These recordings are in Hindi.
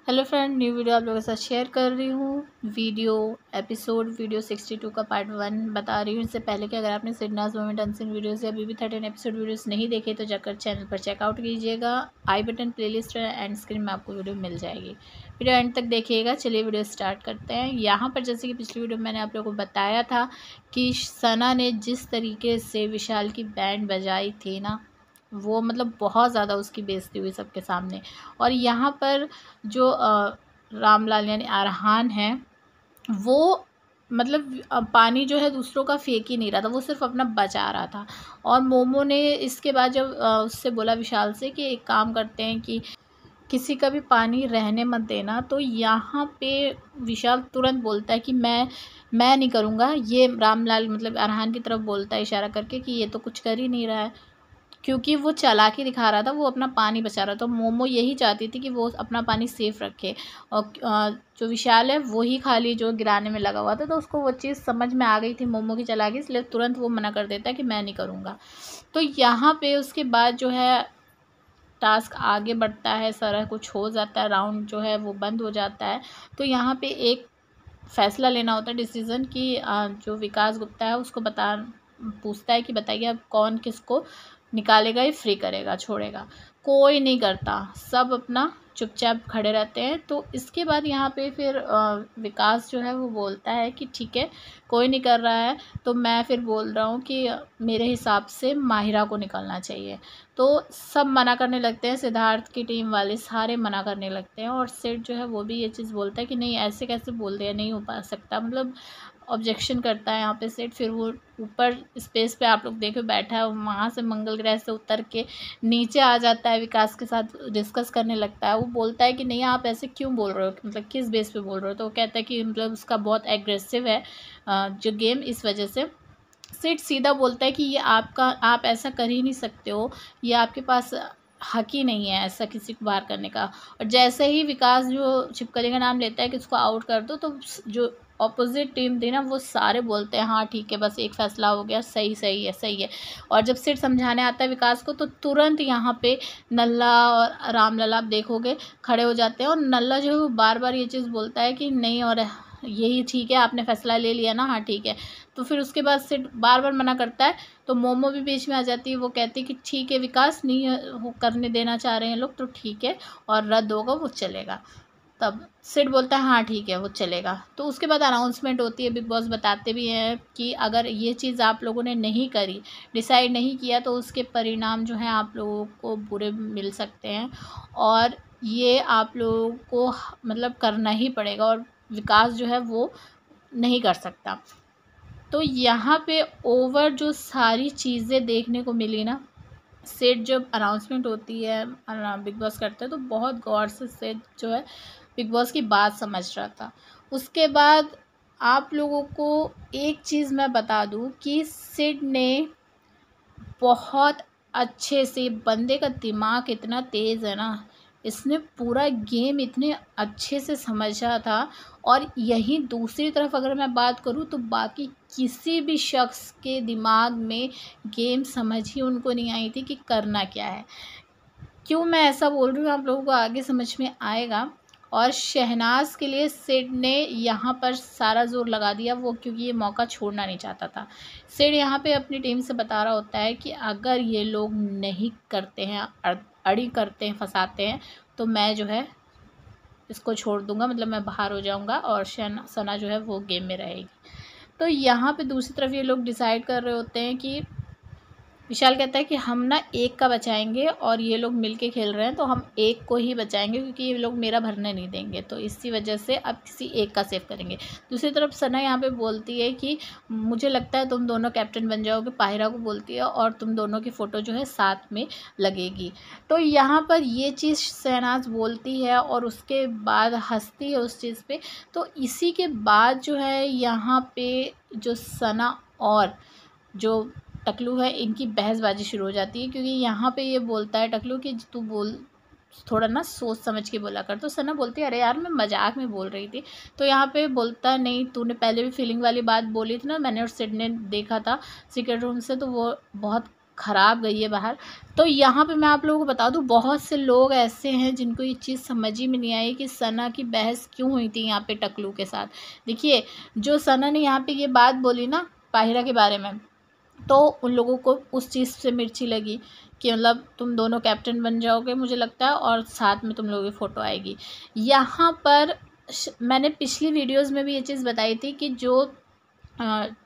हेलो फ्रेंड, न्यू वीडियो आप लोगों के साथ शेयर कर रही हूँ। वीडियो 62 का पार्ट 1 बता रही हूँ। इससे पहले कि अगर आपने सिडनाज मोमेंट अनसीन वीडियोस या अभी भी 13 एपिसोड वीडियोस नहीं देखे तो जाकर चैनल पर चेकआउट कीजिएगा। आई बटन, प्लेलिस्ट एंड स्क्रीन में आपको वीडियो मिल जाएगी। वीडियो एंड तक देखिएगा। चलिए वीडियो स्टार्ट करते हैं। यहाँ पर जैसे कि पिछली वीडियो में मैंने आप लोगों को बताया था कि सना ने जिस तरीके से विशाल की बैंड बजाई थी ना, वो मतलब बहुत ज़्यादा उसकी बेइज्जती हुई सबके सामने। और यहाँ पर जो रामलाल यानी अरहान है, वो मतलब पानी जो है दूसरों का फेंक ही नहीं रहा था, वो सिर्फ अपना बचा रहा था। और मोमो ने इसके बाद जब उससे बोला विशाल से कि एक काम करते हैं कि किसी का भी पानी रहने मत देना, तो यहाँ पे विशाल तुरंत बोलता है कि मैं नहीं करूँगा। ये रामलाल मतलब अरहान की तरफ बोलता है इशारा करके कि ये तो कुछ कर ही नहीं रहा है, क्योंकि वो चालाकी दिखा रहा था, वो अपना पानी बचा रहा था। मोमो यही चाहती थी कि वो अपना पानी सेफ रखे, और जो विशाल है वो ही खाली जो गिराने में लगा हुआ था। तो उसको वो चीज़ समझ में आ गई थी मोमो की चालाकी, इसलिए तुरंत वो मना कर देता है कि मैं नहीं करूँगा। तो यहाँ पे उसके बाद जो है टास्क आगे बढ़ता है, सारा कुछ हो जाता है, राउंड जो है वो बंद हो जाता है। तो यहाँ पे एक फ़ैसला लेना होता है, डिसीज़न, कि जो विकास गुप्ता है उसको पूछता है कि बताइए अब कौन किसको निकालेगा या फ्री करेगा, छोड़ेगा। कोई नहीं करता, सब अपना चुपचाप खड़े रहते हैं। तो इसके बाद यहाँ पे फिर विकास जो है वो बोलता है कि ठीक है, कोई नहीं कर रहा है तो मैं फिर बोल रहा हूँ कि मेरे हिसाब से माहिरा को निकलना चाहिए। तो सब मना करने लगते हैं, सिद्धार्थ की टीम वाले सारे मना करने लगते हैं। और सेठ जो है वो भी ये चीज़ बोलता है कि नहीं, ऐसे कैसे बोल दिया, नहीं हो पा सकता, मतलब ऑब्जेक्शन करता है यहाँ पे सेठ। फिर वो ऊपर स्पेस पे आप लोग देखो बैठा है, वहाँ से मंगल ग्रह से उतर के नीचे आ जाता है, विकास के साथ डिस्कस करने लगता है। वो बोलता है कि नहीं, आप ऐसे क्यों बोल रहे हो, मतलब किस बेस पे बोल रहे हो। तो वो कहता है कि मतलब उसका बहुत एग्रेसिव है जो गेम, इस वजह से। सेठ सीधा बोलता है कि ये आप ऐसा कर ही नहीं सकते हो, ये आपके पास हक ही नहीं है ऐसा किसी को बाहर करने का। और जैसे ही विकास जो छिपकली का नाम लेता है कि उसको आउट कर दो, तो जो ऑपोजिट टीम थी ना, वो सारे बोलते हैं हाँ ठीक है, बस एक फ़ैसला हो गया, सही सही है, सही है। और जब सेठ समझाने आता है विकास को, तो तुरंत यहाँ पे नल्ला और रामलला आप देखोगे खड़े हो जाते हैं। और नल्ला जो है वो बार बार ये चीज़ बोलता है कि नहीं, और यही ठीक है, आपने फ़ैसला ले लिया ना, हाँ ठीक है। तो फिर उसके बाद सेठ बार बार मना करता है। तो मोमो भी बीच में आ जाती है, वो कहती है कि ठीक है विकास, नहीं करने देना चाह रहे हैं लोग तो ठीक है, और रद्द होगा वो चलेगा। तब सिड बोलता है हाँ ठीक है वो चलेगा। तो उसके बाद अनाउंसमेंट होती है, बिग बॉस बताते भी हैं कि अगर ये चीज़ आप लोगों ने नहीं करी, डिसाइड नहीं किया, तो उसके परिणाम जो हैं आप लोगों को बुरे मिल सकते हैं, और ये आप लोगों को मतलब करना ही पड़ेगा, और विकास जो है वो नहीं कर सकता। तो यहाँ पे ओवर जो सारी चीज़ें देखने को मिली ना, सेट जब अनाउंसमेंट होती है, बिग बॉस करते हैं, तो बहुत गौर से सेट जो है बिग बॉस की बात समझ रहा था। उसके बाद आप लोगों को एक चीज़ मैं बता दूं कि सिड ने बहुत अच्छे से, बंदे का दिमाग इतना तेज़ है ना, इसने पूरा गेम इतने अच्छे से समझा था। और यहीं दूसरी तरफ अगर मैं बात करूं, तो बाकी किसी भी शख्स के दिमाग में गेम समझ ही उनको नहीं आई थी कि करना क्या है। क्यों मैं ऐसा बोल रही हूँ आप लोगों को आगे समझ में आएगा। और शहनाज के लिए सिड ने यहाँ पर सारा जोर लगा दिया, वो क्योंकि ये मौका छोड़ना नहीं चाहता था। सिड यहाँ पे अपनी टीम से बता रहा होता है कि अगर ये लोग नहीं करते हैं, अड़ी करते हैं, फंसाते हैं, तो मैं जो है इसको छोड़ दूंगा, मतलब मैं बाहर हो जाऊंगा, और सना जो है वो गेम में रहेगी। तो यहाँ पे दूसरी तरफ ये लोग डिसाइड कर रहे होते हैं कि विशाल कहता है कि हम ना एक का बचाएंगे, और ये लोग मिलके खेल रहे हैं तो हम एक को ही बचाएंगे, क्योंकि ये लोग मेरा भरने नहीं देंगे, तो इसी वजह से अब किसी एक का सेव करेंगे। दूसरी तरफ सना यहाँ पे बोलती है कि मुझे लगता है तुम दोनों कैप्टन बन जाओगे, पाहिरा को बोलती है, और तुम दोनों की फ़ोटो जो है साथ में लगेगी। तो यहाँ पर ये चीज़ शहनाज बोलती है, और उसके बाद हंसती है उस चीज़ पर। तो इसी के बाद जो है यहाँ पे जो सना और जो टकलू है, इनकी बहसबाजी शुरू हो जाती है, क्योंकि यहाँ पे ये बोलता है टकलू कि तू बोल, थोड़ा ना सोच समझ के बोला कर। तो सना बोलती है अरे यार मैं मजाक में बोल रही थी। तो यहाँ पे बोलता नहीं, तूने पहले भी फीलिंग वाली बात बोली थी ना, मैंने और सिड ने देखा था सीक्रेट रूम से, तो वो बहुत ख़राब गई है बाहर। तो यहाँ पे मैं आप लोगों को बता दूँ, बहुत से लोग ऐसे हैं जिनको ये चीज़ समझ ही में नहीं आई कि सना की बहस क्यों हुई थी यहाँ पे टकलू के साथ। देखिए, जो सना ने यहाँ पे ये बात बोली ना पाहिरा के बारे में, तो उन लोगों को उस चीज़ से मिर्ची लगी कि मतलब तुम दोनों कैप्टन बन जाओगे मुझे लगता है, और साथ में तुम लोगों की फ़ोटो आएगी। यहाँ पर मैंने पिछली वीडियोज़ में भी ये चीज़ बताई थी कि जो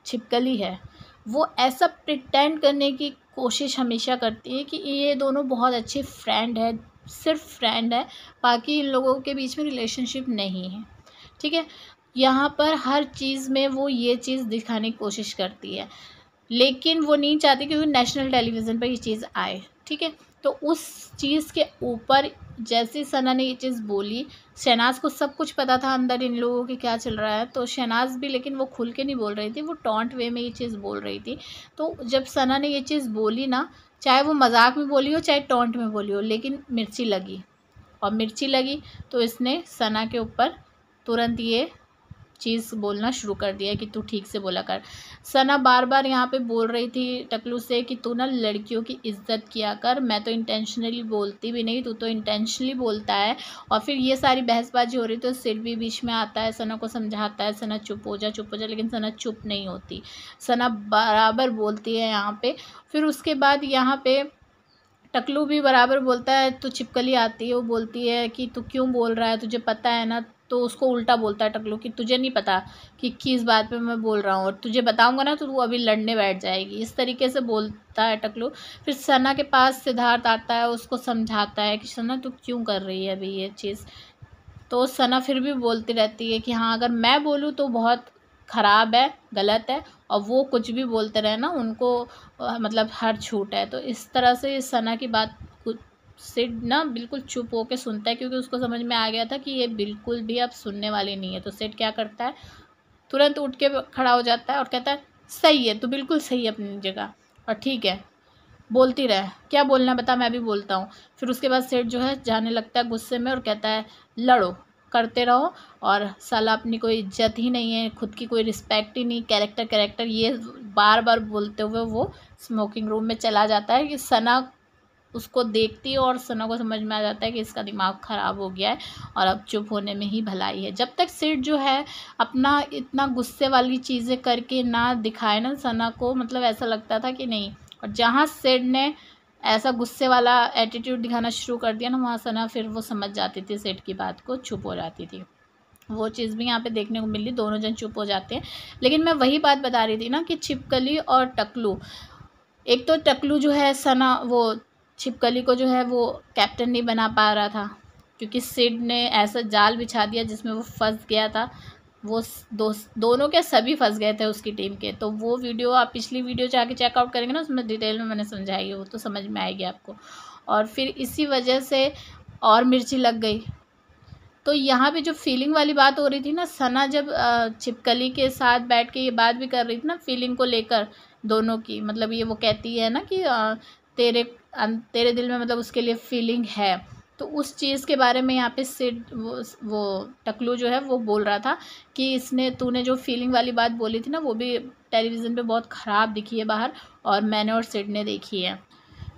छिपकली है वो ऐसा प्रिटेंड करने की कोशिश हमेशा करती है कि ये दोनों बहुत अच्छे फ्रेंड है, सिर्फ फ्रेंड है, बाकी इन लोगों के बीच में रिलेशनशिप नहीं है। ठीक है, यहाँ पर हर चीज़ में वो ये चीज़ दिखाने की कोशिश करती है, लेकिन वो नहीं चाहती कि वो नेशनल टेलीविज़न पर ये चीज़ आए। ठीक है, तो उस चीज़ के ऊपर जैसे सना ने ये चीज़ बोली, शहनाज को सब कुछ पता था अंदर इन लोगों के क्या चल रहा है, तो शहनाज भी, लेकिन वो खुल के नहीं बोल रही थी, वो टॉन्ट वे में ये चीज़ बोल रही थी। तो जब सना ने ये चीज़ बोली ना, चाहे वो मजाक में बोली हो चाहे टॉन्ट में बोली हो, लेकिन मिर्ची लगी, और मिर्ची लगी तो इसने सना के ऊपर तुरंत ये चीज़ बोलना शुरू कर दिया कि तू ठीक से बोला कर। सना बार बार यहाँ पे बोल रही थी टकलू से कि तू ना लड़कियों की इज्जत किया कर, मैं तो इंटेंशनली बोलती भी नहीं, तू तो इंटेंशनली बोलता है। और फिर ये सारी बहसबाजी हो रही तो सिड भी बीच में आता है, सना को समझाता है, सना चुप हो जा, लेकिन सना चुप नहीं होती, सना बराबर बोलती है यहाँ पे। फिर उसके बाद यहाँ पे टकलू भी बराबर बोलता है, तो छिपकली आती है, वो बोलती है कि तू क्यों बोल रहा है, तुझे पता है ना। तो उसको उल्टा बोलता है टकलू कि तुझे नहीं पता कि किस बात पे मैं बोल रहा हूँ, और तुझे बताऊंगा ना तो तू अभी लड़ने बैठ जाएगी, इस तरीके से बोलता है टकलू। फिर सना के पास सिद्धार्थ आता है, उसको समझाता है कि सना तू क्यों कर रही है अभी ये चीज़। तो सना फिर भी बोलती रहती है कि हाँ, अगर मैं बोलूँ तो बहुत ख़राब है, गलत है, और वो कुछ भी बोलते रहे ना, उनको मतलब हर छूट है। तो इस तरह से सना की बात कुछ सिड ना बिल्कुल चुप होकर सुनता है, क्योंकि उसको समझ में आ गया था कि ये बिल्कुल भी अब सुनने वाली नहीं है। तो सिड क्या करता है, तुरंत उठ के खड़ा हो जाता है और कहता है सही है, तू बिल्कुल सही है अपनी जगह, और ठीक है, बोलती रहे, क्या बोलना बता, मैं भी बोलता हूँ। फिर उसके बाद सेठ जो है जाने लगता है गुस्से में और कहता है लड़ो, करते रहो, और साला अपनी कोई इज्जत ही नहीं है, खुद की कोई रिस्पेक्ट ही नहीं, कैरेक्टर ये बार बार बोलते हुए वो स्मोकिंग रूम में चला जाता है। कि सना उसको देखती है और सना को समझ में आ जाता है कि इसका दिमाग ख़राब हो गया है और अब चुप होने में ही भलाई है। जब तक सिड जो है अपना इतना गुस्से वाली चीज़ें करके ना दिखाए ना सना को, मतलब ऐसा लगता था कि नहीं, और जहाँ सिड ने ऐसा गुस्से वाला एटीट्यूड दिखाना शुरू कर दिया ना, वहाँ सना फिर वो समझ जाती थी सिड की बात को, चुप हो जाती थी। वो चीज़ भी यहाँ पे देखने को मिली, दोनों जन चुप हो जाते हैं। लेकिन मैं वही बात बता रही थी ना कि छिपकली और टकलू, एक तो टकलू जो है सना वो छिपकली को जो है वो कैप्टन नहीं बना पा रहा था, क्योंकि सिड ने ऐसा जाल बिछा दिया जिसमें वो फंस गया था। वो दोनों के सभी फंस गए थे उसकी टीम के। तो वो वीडियो आप पिछली वीडियो जाके चेकआउट करेंगे ना, उसमें डिटेल में मैंने समझाई है, वो तो समझ में आएगी आपको। और फिर इसी वजह से और मिर्ची लग गई। तो यहाँ पे जो फीलिंग वाली बात हो रही थी ना, सना जब छिपकली के साथ बैठ के ये बात भी कर रही थी ना फीलिंग को लेकर दोनों की, मतलब ये वो कहती है ना कि तेरे दिल में मतलब उसके लिए फीलिंग है। तो उस चीज़ के बारे में यहाँ पे सिड वो टकलू जो है वो बोल रहा था कि इसने तूने जो फीलिंग वाली बात बोली थी ना, वो भी टेलीविज़न पे बहुत ख़राब दिखी है बाहर, और मैंने और सिड ने देखी है।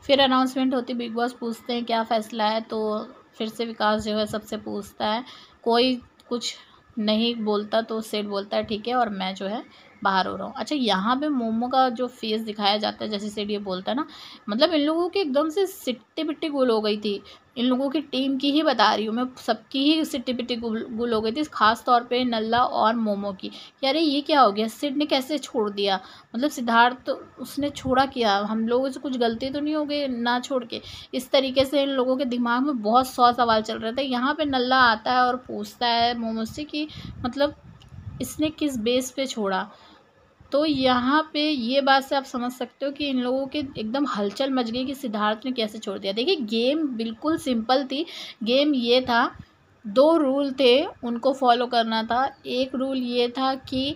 फिर अनाउंसमेंट होती, बिग बॉस पूछते हैं क्या फ़ैसला है, तो फिर से विकास जो है सबसे पूछता है, कोई कुछ नहीं बोलता तो सेठ बोलता है ठीक है, और मैं जो है बाहर हो रहा हूँ। अच्छा, यहाँ पे मोमो का जो फेस दिखाया जाता है, जैसे सेठ ये बोलता है ना, मतलब इन लोगों की एकदम से सिट्टी पिट्टी गुल हो गई थी। इन लोगों की टीम की ही बता रही हूँ मैं, सबकी ही सिट्टी पिट्टी गुल हो गई थी, खास तौर पे नल्ला और मोमो की। यार ये क्या हो गया, सिड ने कैसे छोड़ दिया, मतलब सिद्धार्थ तो उसने छोड़ा किया, हम लोगों से कुछ गलती तो नहीं हो गई ना छोड़ के। इस तरीके से इन लोगों के दिमाग में बहुत 100 सवाल चल रहे थे। यहाँ पे नल्ला आता है और पूछता है मोमो से कि मतलब इसने किस बेस पे छोड़ा। तो यहाँ पे ये बात से आप समझ सकते हो कि इन लोगों के एकदम हलचल मच गई कि सिद्धार्थ ने कैसे छोड़ दिया। देखिए, गेम बिल्कुल सिंपल थी। गेम ये था, 2 रूल थे, उनको फॉलो करना था। एक रूल ये था कि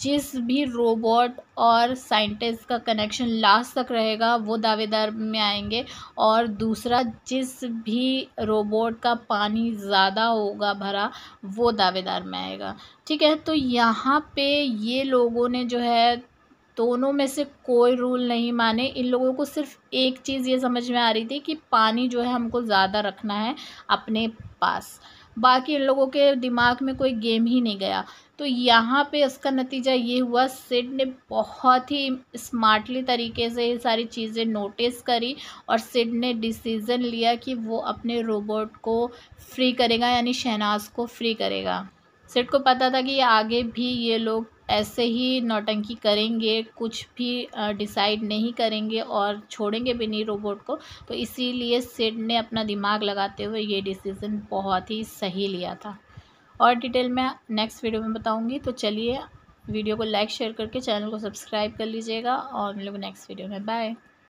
जिस भी रोबोट और साइंटिस्ट का कनेक्शन लास्ट तक रहेगा वो दावेदार में आएंगे, और दूसरा जिस भी रोबोट का पानी ज़्यादा होगा भरा वो दावेदार में आएगा। ठीक है, तो यहाँ पे ये लोगों ने जो है दोनों में से कोई रूल नहीं माने। इन लोगों को सिर्फ एक चीज़ ये समझ में आ रही थी कि पानी जो है हमको ज़्यादा रखना है अपने पास, बाकी इन लोगों के दिमाग में कोई गेम ही नहीं गया। तो यहाँ पे इसका नतीजा ये हुआ, सिड ने बहुत ही स्मार्टली तरीके से ये सारी चीज़ें नोटिस करी और सिड ने डिसीज़न लिया कि वो अपने रोबोट को फ्री करेगा, यानी शहनाज को फ्री करेगा। सिड को पता था कि आगे भी ये लोग ऐसे ही नौटंकी करेंगे, कुछ भी डिसाइड नहीं करेंगे और छोड़ेंगे भी नहीं रोबोट को। तो इसीलिए सिड ने अपना दिमाग लगाते हुए ये डिसीज़न बहुत ही सही लिया था। और डिटेल में नेक्स्ट वीडियो में बताऊंगी। तो चलिए वीडियो को लाइक शेयर करके चैनल को सब्सक्राइब कर लीजिएगा और मिलेंगे नेक्स्ट वीडियो में। बाय।